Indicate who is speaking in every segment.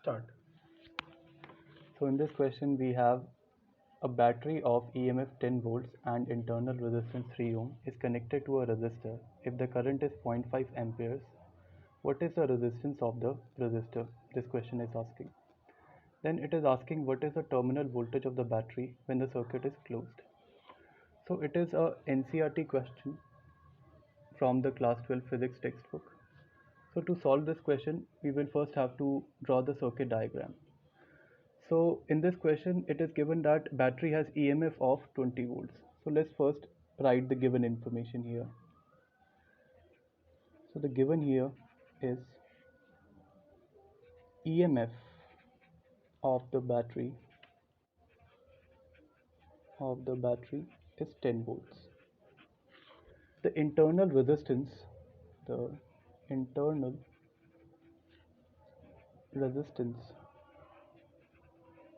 Speaker 1: Start. So in this question we have a battery of EMF 10 volts and internal resistance 3 ohm is connected to a resistor. If the current is 0.5 amperes, what is the resistance of the resistor? This question is asking. Then it is asking what is the terminal voltage of the battery when the circuit is closed. So it is a NCERT question from the class 12 physics textbook. So to solve this question, we will first have to draw the circuit diagram. So in this question, it is given that battery has EMF of 20 volts. So let's first write the given information here. So the given here is EMF of the battery is 10 volts. The internal resistance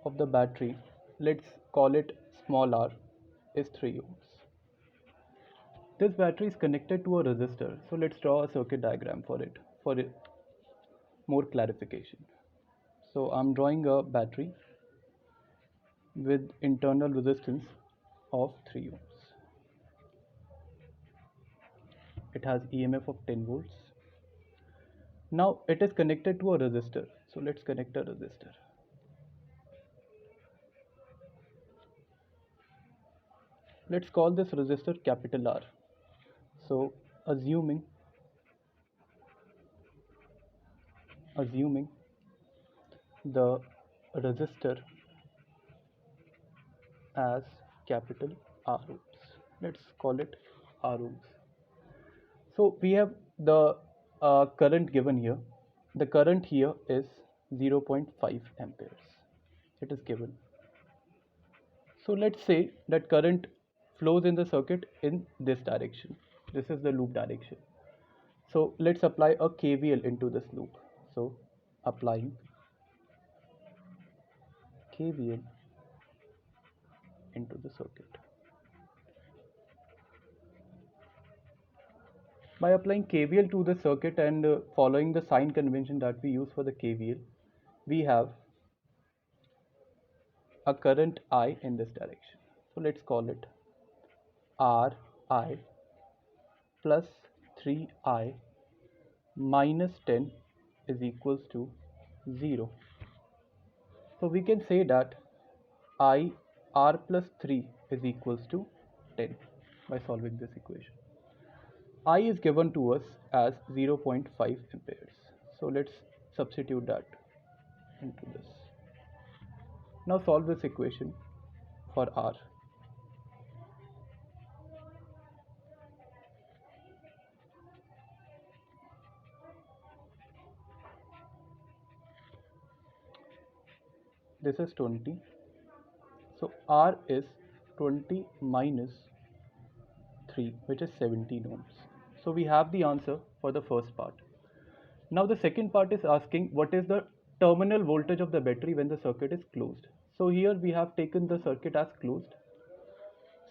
Speaker 1: of the battery, let's call it small r, is 3 ohms. This battery is connected to a resistor, so let's draw a circuit diagram for it more clarification. So I'm drawing a battery with internal resistance of 3 ohms. It has EMF of 10 volts. Now it is connected to a resistor, so let's connect a resistor. Let's call this resistor capital R. So assuming the resistor as capital R ohms. Let's call it R ohms. So we have the current given here. The current here is 0.5 amperes. It is given. So let's say that current flows in the circuit in this direction. This is the loop direction. So let's apply a KVL into this loop. So applying KVL into the circuit. By applying KVL to the circuit and following the sign convention that we use for the KVL, we have a current I in this direction. So let's call it Ri plus 3I minus 10 is equals to 0. So we can say that I R plus 3 is equals to 10 by solving this equation. I is given to us as 0.5 amperes. So let's substitute that into this. Now solve this equation for R. This is 20. So R is 20 minus 3, which is 17 ohms. So we have the answer for the first part. Now the second part is asking what is the terminal voltage of the battery when the circuit is closed. So here we have taken the circuit as closed.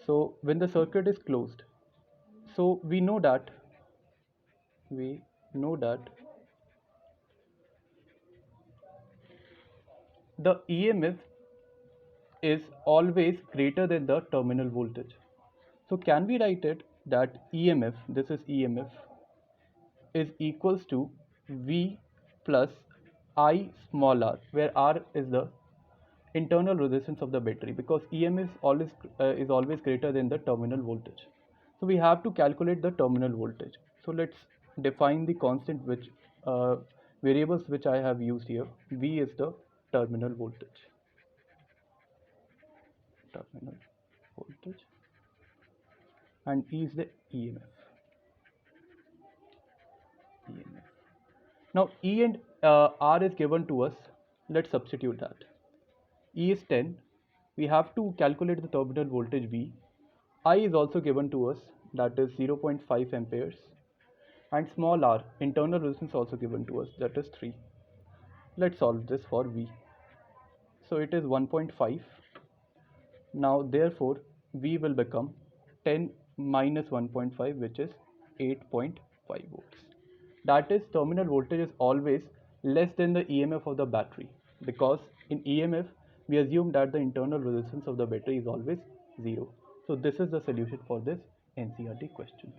Speaker 1: So when the circuit is closed, so we know that the EMF is always greater than the terminal voltage. So can we write it that EMF, this is EMF, is equals to V plus I small r, where R is the internal resistance of the battery, because EMF is always greater than the terminal voltage. So we have to calculate the terminal voltage. So let's define the constant which variables which I have used here. V is the terminal voltage. And E is the EMF. Now E and R is given to us. Let's substitute that. E is 10. We have to calculate the terminal voltage V. I is also given to us, that is 0.5 amperes. And small r, internal resistance, also given to us, that is 3. Let's solve this for V. So it is 1.5. Now therefore V will become 10 minus 1.5, which is 8.5 volts. That is, terminal voltage is always less than the EMF of the battery. because in EMF we assume that the internal resistance of the battery is always 0. So this is the solution for this NCERT question.